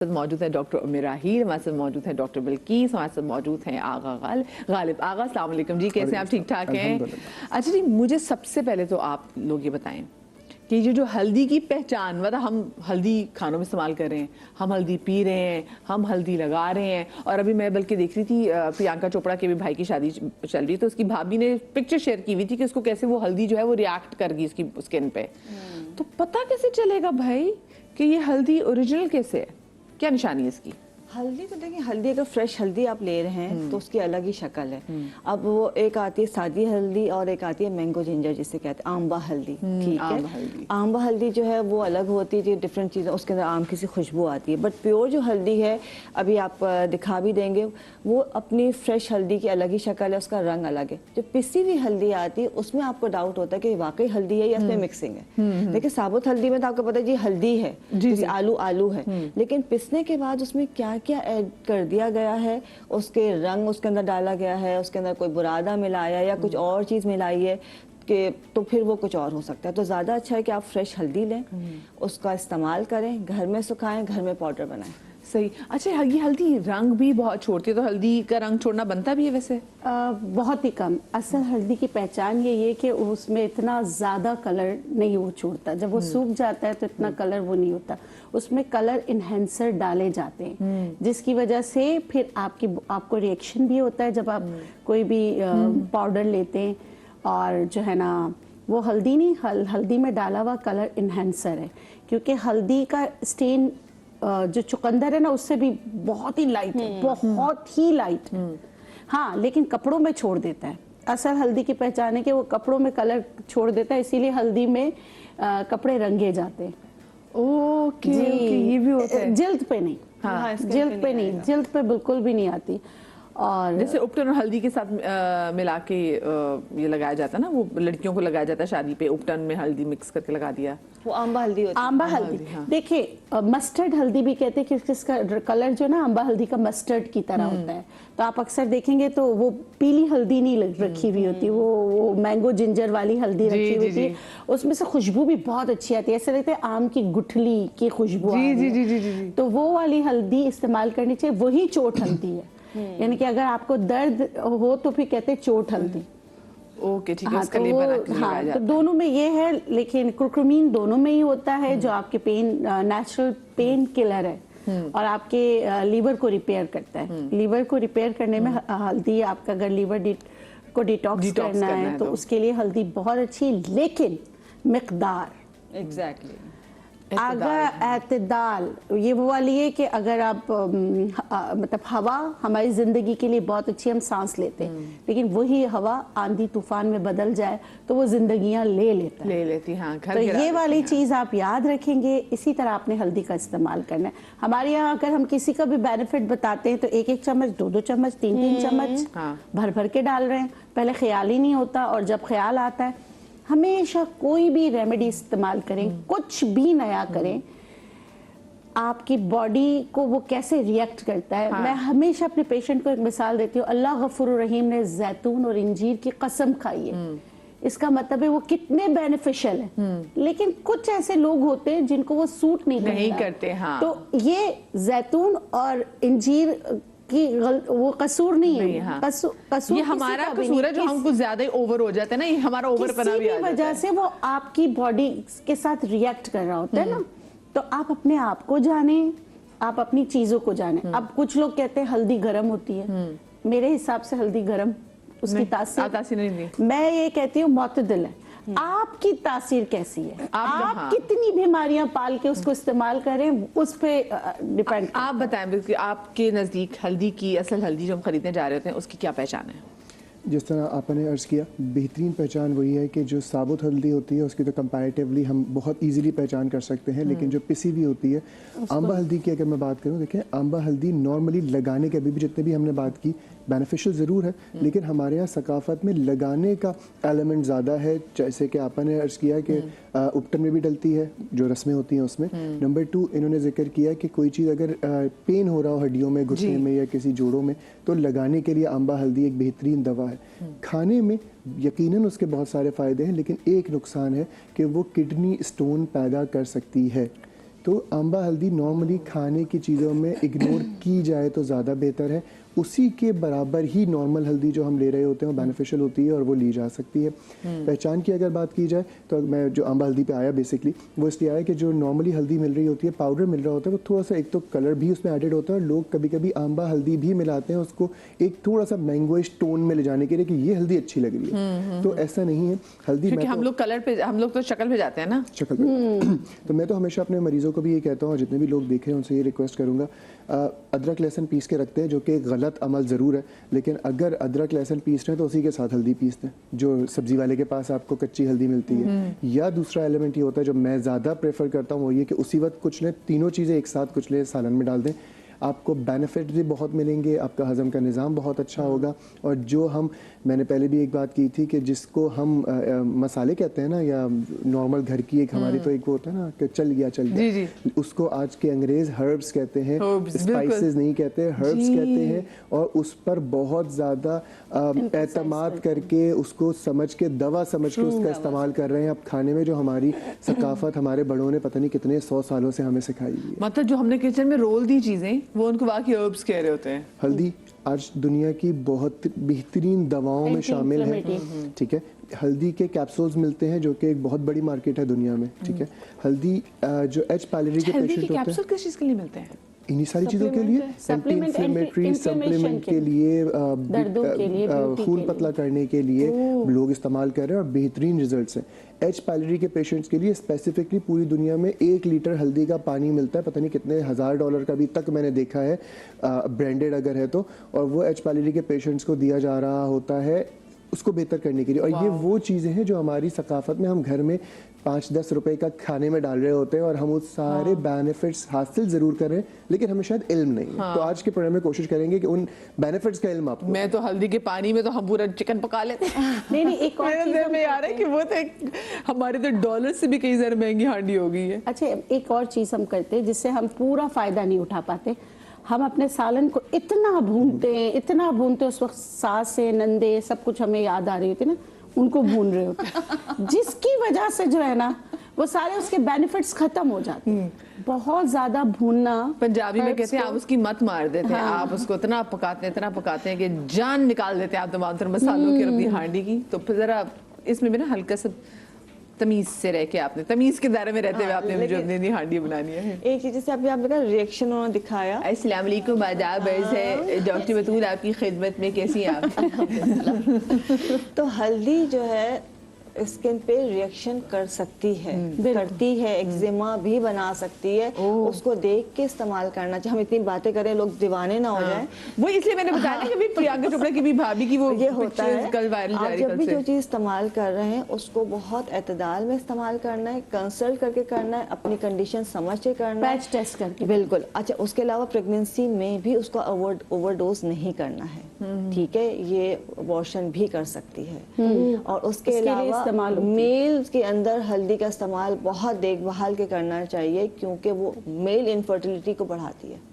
موجود ہے ڈاکٹر عمر راحیل، ہمارے ساتھ موجود ہیں ڈاکٹر بلقیس، ہمارے ساتھ موجود ہیں آغا غالب۔ آغا السلام علیکم جی، کیسے ہیں آپ؟ ٹھیک ٹھاک ہیں؟ اچھا جی، مجھے سب سے پہلے تو آپ لوگ یہ بتائیں کہ یہ جو ہلدی کی پہچان، مطلب ہم ہلدی کھانوں میں استعمال کر رہے ہیں، ہم ہلدی پی رہے ہیں، ہم ہلدی لگا رہے ہیں، اور ابھی میں بلکہ دیکھ رہی تھی پریانکا چوپڑا کے بھی بھائی کی شادی چل رہی، تو اس کی بھابھی نے پکچر شیئر کی ہوئی تھی کہ اس کو کیسے وہ ہلدی جو ہے وہ ریاکٹ کر گئی اس کی اسکن پہ۔ تو پتہ کیسے چلے گا بھائی کہ یہ ہلدی اوریجنل کیسے ہے؟ کیا نشانی ہے اس کی؟ ہلدی تو دیکھیں، ہلدی اگر فریش ہلدی آپ لے رہے ہیں تو اس کی الگ ہی شکل ہے۔ اب وہ ایک آتی ہے سادی ہلدی اور ایک آتی ہے مینگو جنجر جسے کہتے ہیں آمبا ہلدی، ٹھیک ہے۔ آمبا ہلدی جو ہے وہ الگ ہوتی ہے، ڈفرینٹ چیزیں اس کے اندر آم کی سی خوشبو آتی ہے، بٹ پیور جو ہلدی ہے ابھی آپ دکھا بھی دیں گے، وہ اپنی فریش ہلدی کی الگ ہی شکل ہے، اس کا رنگ الگ ہے۔ جو پسی ہوئی ہلدی آتی ہے اس میں آپ کو ڈاؤٹ ہوتا ہے کہ واقعی ہلدی ہے یا اس میں مکسنگ ہے۔ دیکھیں ثابت ہلدی میں تو آپ کو پتا ہے جی ہلدی ہے، جیسے آلو ہے، لیکن پسنے کے بعد اس میں کیا کیا ایڈ کر دیا گیا ہے، اس کے رنگ اس کے اندر ڈالا گیا ہے، اس کے اندر کوئی برادہ ملایا یا کچھ اور چیز ملائی ہے کہ تو پھر وہ کچھ اور ہو سکتا ہے۔ تو زیادہ اچھا ہے کہ آپ فریش ہلدی لیں، اس کا استعمال کریں، گھر میں سکھائیں، گھر میں پاؤڈر بنائیں۔ صحیح۔ اچھا، یہ ہلدی رنگ بھی بہت چھوڑتی ہے، تو ہلدی کا رنگ چھوڑنا بنتا بھی ہے ویسے؟ بہت ہی کم۔ اصل ہلدی کی پہچان یہ کہ اس میں اتنا زیادہ کلر نہیں وہ چھوڑتا، جب وہ سوکھ جاتا ہے تو اتنا کلر وہ نہیں ہوتا، اس میں کلر انہینسر ڈالے جاتے ہیں، جس کی وجہ سے پھر آپ کو ریئیکشن بھی ہوتا ہے جب آپ کوئی بھی پاؤڈر لیتے ہیں، اور جو ہے نا وہ ہلدی نہیں، ہلدی میں ڈالا ہوا کلر انہینسر ہے، کیونکہ ہلدی کا اسٹین جو چقندر ہے نا اس سے بھی بہت ہی لائٹ ہے، بہت ہی لائٹ، ہاں، لیکن کپڑوں میں چھوڑ دیتا ہے۔ اصل ہلدی کی پہچان ہے کہ وہ کپڑوں میں کلر چھوڑ دیتا ہے، اسی لیے ہلدی میں کپڑے رنگے جاتے ہیں۔ اوکے، یہ بھی ہوتا ہے۔ جلد پہ نہیں، جلد پہ نہیں، جلد پہ بالکل بھی نہیں آتی۔ اور جیسے اپٹن اور ہلدی کے ساتھ ملا کے یہ لگایا جاتا ہے نا، وہ لڑکیوں کو لگایا جاتا ہے شادی پہ، اپٹن میں ہلدی مکس کر کے لگا دیا، وہ آمبا ہلدی ہوتی ہے۔ آمبا ہلدی دیکھیں، مسٹرڈ ہلدی بھی کہتے ہیں کہ اس کا کلر جو نا آمبا ہلدی کا مسٹرڈ کی طرح ہوتا ہے، تو آپ اکثر دیکھیں گے تو وہ پیلی ہلدی نہیں رکھی ہوئی ہوتی، وہ مینگو جنجر والی ہلدی رکھی ہوئی ہوتی ہے، اس میں سے خوشبو بھی بہت اچھی آتی ہے، ایسا لگتا ہے آم کی گٹھلی کی خوشبو آ رہی ہے، تو وہ والی ہلدی استعمال کرنی چاہیے، وہی چوٹ ہلدی ہے، یعنی کہ اگر آپ کو درد ہو تو پھر کہتے ہیں چوٹ ہلدی۔ اوکے، ٹھیک ہے، اس کا لیپ بنا کے لگایا جاتا ہے۔ تو دونوں میں یہ ہے، لیکن کرکمین دونوں میں ہی ہوتا ہے، جو آپ کے نیچرل پین کلر ہے اور آپ کے لیور کو ریپیئر کرتا ہے۔ لیور کو ریپیئر کرنے میں ہلدی، آپ کا اگر لیور کو ڈیٹاکس کرنا ہے تو اس کے لیے ہلدی بہت اچھی، لیکن مقدار، ایگزیکٹلی، اعتدال، یہ وہ والی ہے کہ اگر آپ مطلب ہوا ہماری زندگی کے لیے بہت اچھی، ہم سانس لیتے ہیں، لیکن وہی ہوا آندھی طوفان میں بدل جائے تو وہ زندگیاں لے لیتی، ہاں، تو یہ والی چیز آپ یاد رکھیں گے۔ اسی طرح آپ نے ہلدی کا استعمال کرنا ہے۔ ہمارے یہاں اگر ہم کسی کا بھی بینیفٹ بتاتے ہیں تو ایک چمچ، دو چمچ، تین چمچ بھر کے ڈال رہے ہیں، پہلے خیال ہی نہیں ہوتا، اور جب خیال آتا ہے، ہمیشہ کوئی بھی ریمیڈی استعمال کریں، کچھ بھی نیا کریں، آپ کی باڈی کو وہ کیسے ریئیکٹ کرتا ہے۔ میں ہمیشہ اپنے پیشنٹ کو ایک مثال دیتی ہوں، اللہ غفور الرحیم نے زیتون اور انجیر کی قسم کھائی ہے، اس کا مطلب ہے وہ کتنے بینیفیشل ہیں، لیکن کچھ ایسے لوگ ہوتے ہیں جن کو وہ سوٹ نہیں کرتے، تو یہ زیتون اور انجیر کی وہ قصور نہیں ہے، قصور یہ ہمارا قصور ہے جو ہم کچھ زیادہ اوور ہو جاتے ہیں نا، یہ ہمارا اوور پنا بھی آ جاتا ہے، کسی بھی وجہ سے وہ آپ کی باڈی کے ساتھ ریئیکٹ کر رہا ہوتا ہے نا، تو آپ اپنے آپ کو جانیں، آپ اپنی چیزوں کو جانیں۔ اب کچھ لوگ کہتے ہیں ہلدی گرم ہوتی ہے، میرے حساب سے ہلدی گرم اس کی تاثیر نہیں، میں یہ کہتی ہوں معتدل ہے۔ آپ کی تاثیر کیسی ہے، آپ کتنی بیماریاں پال کے اس کو استعمال کریں، اس پہ ڈیپینڈ۔ آپ بتائیں بالکل، آپ کے نزدیک ہلدی کی، اصل ہلدی جو ہم خریدنے جا رہے ہوتے ہیں، اس کی کیا پہچان ہے؟ جس طرح آپ نے عرض کیا، بہترین پہچان وہی ہے کہ جو ثابت ہلدی ہوتی ہے اس کی تو کمپیریٹیولی ہم بہت ایزیلی پہچان کر سکتے ہیں، لیکن جو پسی ہوئی ہوتی ہے، آمبا ہلدی کی اگر میں بات کروں، دیکھیں آمبا ہلدی نارملی لگانے کے ابھی بھی جتنے بھی ہم نے بات کی بینیفیشل ضرور ہے، لیکن ہمارے یہاں ثقافت میں لگانے کا ایلیمنٹ زیادہ ہے، جیسے کہ آپ نے عرض کیا کہ اپٹن میں بھی ڈلتی ہے، جو رسمیں ہوتی ہیں اس میں۔ نمبر 2، انہوں نے ذکر کیا کہ کوئی چیز اگر پین ہو رہا ہو ہڈیوں میں، گھٹنے میں یا کسی جوڑوں میں، تو لگانے کے لیے آمبا ہلدی ایک بہترین دوا ہے۔ کھانے میں یقیناً اس کے بہت سارے فائدے ہیں، لیکن ایک نقصان ہے کہ وہ کڈنی اسٹون پیدا کر سکتی ہے۔ तो आंबा हल्दी नॉर्मली खाने की चीज़ों में इग्नोर की जाए तो ज़्यादा बेहतर है। उसी के बराबर ही नॉर्मल हल्दी जो हम ले रहे होते हैं वो बेनिफिशियल होती है और वो ली जा सकती है। पहचान की अगर बात की जाए तो मैं जो आंबा हल्दी पे आया बेसिकली वो इसलिए आया कि जो नॉर्मली हल्दी मिल रही होती है, पाउडर मिल रहा होता है, वो थोड़ा सा एक तो कलर भी उसमें एडेड होता है और लोग कभी कभी आंबा हल्दी भी मिलाते हैं उसको एक थोड़ा सा मैंगोइश टोन में ले जाने के लिए कि ये हल्दी अच्छी लग रही है। तो ऐसा नहीं है। हल्दी क्योंकि हम लोग कलर पे, हम लोग तो शक्ल पे जाते हैं ना, शक्ल पे। तो मैं तो हमेशा अपने मरीजों को भी ये कहता हूँ और जितने भी लोग देख रहे हैं उनसे ये रिक्वेस्ट करूंगा, अदरक लहसुन पीस के रखते हैं जो कि एक गलत अमल ज़रूर है, लेकिन अगर अदरक लहसुन पीस रहे हैं तो उसी के साथ हल्दी पीस दें जो सब्जी वाले के पास आपको कच्ची हल्दी मिलती है। या दूसरा एलिमेंट ये होता है जो मैं ज़्यादा प्रेफर करता हूँ वो ये कि उसी वक्त कुछ लें, तीनों चीज़ें एक साथ कुछ लें, सालन में डाल दें, आपको बेनिफिट भी बहुत मिलेंगे, आपका हज़म का निज़ाम बहुत अच्छा होगा। और जो मैंने पहले भी एक बात की थी कि जिसको हम मसाले कहते हैं ना या नॉर्मल घर की एक हमारी तो एक वो होता है ना कि चल गया जी, जी। उसको आज के अंग्रेज हर्ब्स कहते हैं, स्पाइसेस नहीं कहते, हर्ब्स कहते हैं। और उस पर बहुत ज़्यादा एतमाद करके उसको समझ के दवा समझ के उसका इस्तेमाल कर रहे हैं। अब खाने में जो हमारी सकाफत हमारे बड़ों ने पता नहीं कितने 100 सालों से हमें सिखाई हुई है, मतलब जो हमने किचन में रोल दी चीजें वो उनको बाकी हर्ब्स कह रहे होते हैं। हल्दी आज दुनिया की बहुत बेहतरीन दवाओं में शामिल है। ठीक है, हल्दी के कैप्सूल्स मिलते हैं जो कि एक बहुत बड़ी मार्केट है दुनिया में। ठीक है, हल्दी जो एच पायलरी के पेशेंट होते हैं, कैप्सूल किस चीज के लिए मिलते हैं? इन्हीं सारी चीज़ों के लिए, एंटी इन्फ्लेमेटरी सप्लीमेंट के लिए, खून पतला करने के लिए लोग इस्तेमाल कर रहे हैं और बेहतरीन रिजल्ट्स हैं। एच पायलरी के पेशेंट्स के लिए स्पेसिफिकली पूरी दुनिया में 1 लीटर हल्दी का पानी मिलता है, पता नहीं कितने $1000 का भी तक मैंने देखा है ब्रांडेड अगर है तो, और वो एच पायलरी के पेशेंट्स को दिया जा रहा होता है उसको बेहतर करने के लिए। और ये वो चीज़ें हैं जो हमारी सकाफत में हम घर में 5-10 रुपए का खाने में डाल रहे होते हैं और हम उस सारे बेनिफिट्स हासिल जरूर कर रहे हैं, लेकिन हमें शायद इल्म नहीं है। तो आज के प्रोग्राम में कोशिश करेंगे कि उन बेनिफिट्स का इल्म आपको। मैं तो हल्दी के पानी में तो हम पूरा चिकन पका लेते हैं। नहीं एक और चीज में आ रहा है कि वो तो हमारे तो डॉलर से भी कई ज्यादा महंगी हांडी हो गई है। अच्छा, एक और चीज हम करते हैं जिससे हम पूरा फायदा नहीं उठा पाते। हम अपने सालन को इतना भूनते हैं उस वक्त सासें नंदे सब कुछ हमें याद आ रही होती है ना, उनको भून रहे होते हैं जिसकी वजह से जो है ना वो सारे उसके बेनिफिट्स खत्म हो जाते हैं। बहुत ज्यादा भूनना, पंजाबी में कहते हैं आप उसकी मत मार देते हैं। आप उसको इतना पकाते हैं कि जान निकाल देते हैं आप तमाम तरह मसालों की और अपनी हांडी की। तो फिर जरा इसमें भी ना हल्का सा तमीज से रह के, आपने तमीज के दायरे में रहते हुए आपने मुझे अपनी हांडी बनानी है। एक चीज जैसे आपने का रिएक्शन उन्होंने दिखाया। अस्सलाम वालेकुम, आदाब है डॉक्टर बतूल आपकी खिदमत में, कैसी हैं आप? तो हल्दी जो है स्किन पे रिएक्शन कर सकती है, करती है, एक्जिमा भी बना सकती है। उसको देख के इस्तेमाल करना चाहिए। हम इतनी बातें करें लोग दीवाने ना हो जाएं। वो इसलिए मैंने बताया कि प्रियंका चोपड़ा की भी भाभी की वो ये होता है कल वायरल आप जब भी जो चीज इस्तेमाल कर रहे हैं उसको बहुत एतदाल में इस्तेमाल करना है, कंसल्ट करके करना है, अपनी कंडीशन समझ के करना है, पैच टेस्ट करके। बिल्कुल। अच्छा, उसके अलावा प्रेगनेंसी में भी उसको ओवरडोज नहीं करना है। ठीक है, ये अबॉर्शन भी कर सकती है। और उसके अलावा मेल के अंदर हल्दी का इस्तेमाल बहुत देखभाल के करना चाहिए क्योंकि वो मेल इनफर्टिलिटी को बढ़ाती है।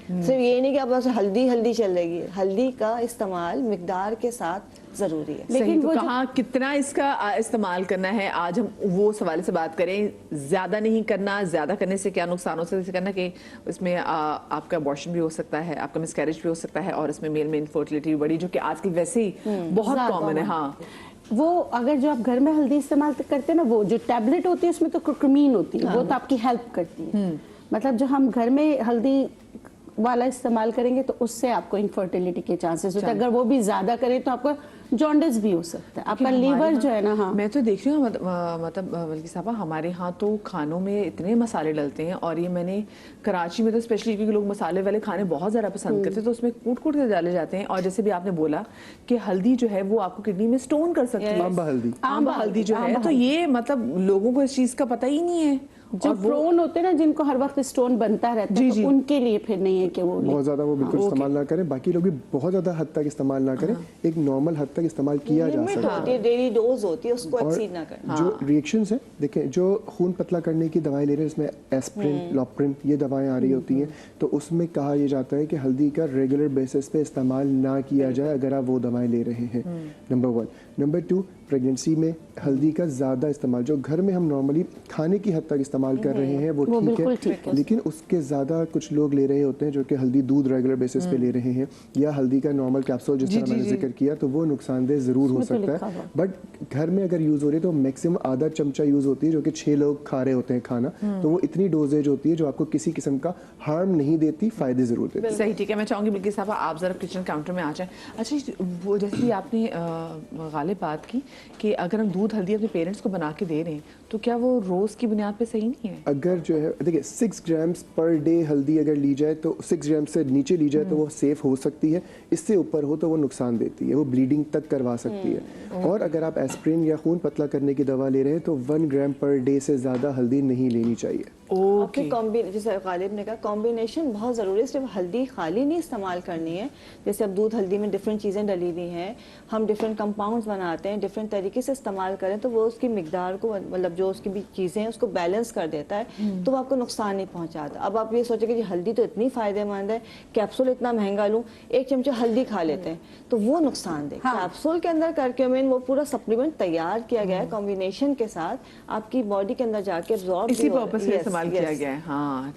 सिर्फ ये नहीं कि आप बस हल्दी चलेगी, हल्दी का इस्तेमाल मिकदार के साथ जरूरी है। लेकिन वो कहाँ कितना इसका इस्तेमाल करना है, आज हम वो सवाल से बात करें। ज्यादा नहीं करना, ज्यादा करने से क्या नुकसान हो सकता है करना कि इसमें आपका अबॉर्शन भी हो सकता है, आपका मिसकैरेज भी हो सकता है और इसमें मेल में इनफर्टिलिटी भी बढ़ी, जो कि आजकल वैसे ही बहुत कॉमन है। हाँ, वो अगर जो आप घर में हल्दी इस्तेमाल करते हैं ना, वो जो टैबलेट होती है उसमें तो कुर्कुमीन होती है, वो तो आपकी हेल्प करती है। मतलब जो हम घर में हल्दी वाला इस्तेमाल करेंगे तो उससे आपको इनफर्टिलिटी के चांसेस होते हैं। अगर वो भी ज्यादा करें तो आपको जॉन्डिस भी हो सकता है, आपका लीवर जो है ना। हाँ, मैं तो देख रही हूँ मतलब बल्कि साहबा हमारे यहाँ तो खानों में इतने मसाले डलते हैं, और ये मैंने कराची में तो स्पेशली क्योंकि लोग मसाले वाले खाने बहुत ज़्यादा पसंद करते हैं तो उसमें कूट के डाले जाते हैं। और जैसे भी आपने बोला कि हल्दी जो है वो आपको किडनी में स्टोन कर सकती है, आंबा हल्दी जो है। तो ये मतलब लोगों को इस चीज़ का पता ही नहीं है। जो प्रोन होते हैं ना, जिनको हर वक्त स्टोन बनता रहता है, तो उनके लिए फिर नहीं है कि वो बहुत ज्यादा वो बिल्कुल इस्तेमाल ना करें। बाकी लोग भी बहुत ज्यादा हद तक इस्तेमाल ना करें, एक नॉर्मल हद तक इस्तेमाल किया जा सकता है। डेली डोज होती है, उसको एक्सीड ना करें। जो रिएक्शंस है, देखें, जो खून पतला करने की दवाएं ले रहे हैं, इसमें एस्प्रिन, लॉप्रिन, ये दवाएं आ रही होती हैं, तो उसमें कहा यह जाता है कि हल्दी का रेगुलर बेसिस पे इस्तेमाल ना किया जाए अगर आप वो दवाएं ले रहे हैं। नंबर 1। नंबर 2, प्रेगनेंसी में हल्दी का ज़्यादा इस्तेमाल, जो घर में हम नॉर्मली खाने की हद तक इस्तेमाल कर रहे हैं वो बिल्कुल ठीक ठीक है, लेकिन उसके ज़्यादा कुछ लोग ले रहे होते हैं जो कि हल्दी दूध रेगुलर बेसिस पे ले रहे हैं, या हल्दी का नॉर्मल कैप्सूल जिस तरह मैंने जिक्र किया, तो वो नुकसानदेह ज़रूर हो उसमें तो सकता लिखा है। बट घर में अगर यूज़ हो रही है तो मैक्सिमम आधा चमचा यूज़ होती है, जो कि 6 लोग खा रहे होते हैं खाना, तो वो इतनी डोजेज होती है जो आपको किसी किस्म का हार्म नहीं देती, फ़ायदे ज़रूर देती है। सही, ठीक है। मैं चाहूंगी बिल्किस साहब आप जरा किचन काउंटर में आ जाएं। अच्छा, वो जैसे कि आपने गालिब बात की कि अगर हम दूध हल्दी अपने पेरेंट्स को बना के दे रहे हैं तो क्या वो रोज की बुनियाद पे सही नहीं है? अगर जो है देखिए 6 ग्राम्स पर डे हल्दी अगर ली जाए तो 6 ग्राम से नीचे ली जाए तो वो सेफ हो सकती है, इससे ऊपर हो तो वो नुकसान देती है, वो ब्लीडिंग तक करवा सकती है। और अगर आप एस्प्रिन या खून पतला करने की दवा ले रहे हैं तो 1 ग्राम पर डे से ज़्यादा हल्दी नहीं लेनी चाहिए। आपके जैसे गालिब ने कहा कॉम्बिनेशन बहुत ज़रूरी है, सिर्फ हल्दी खाली नहीं इस्तेमाल करनी है। जैसे अब दूध हल्दी में डिफरेंट चीज़ें डली हुई हैं, हम डिफरेंट कंपाउंड्स बनाते हैं, डिफरेंट तरीके से इस्तेमाल करें तो वो उसकी मिकदार को, मतलब जो उसकी भी चीज़ें हैं उसको बैलेंस कर देता है, तो वो आपको नुकसान नहीं पहुंचाता। अब आप ये सोचें कि जी हल्दी तो इतनी फ़ायदेमंद है, कैप्सूल इतना महंगा लूँ, 1 चमचा हल्दी खा लेते हैं तो वो नुकसान दे। कैप्सूल के अंदर करक्यूमिन वो पूरा सप्लीमेंट तैयार किया गया है कॉम्बिनेशन के साथ, आपकी बॉडी के अंदर जाके एब्जॉर्ब इसी पर्पस से इस्तेमाल किया गया है। हाँ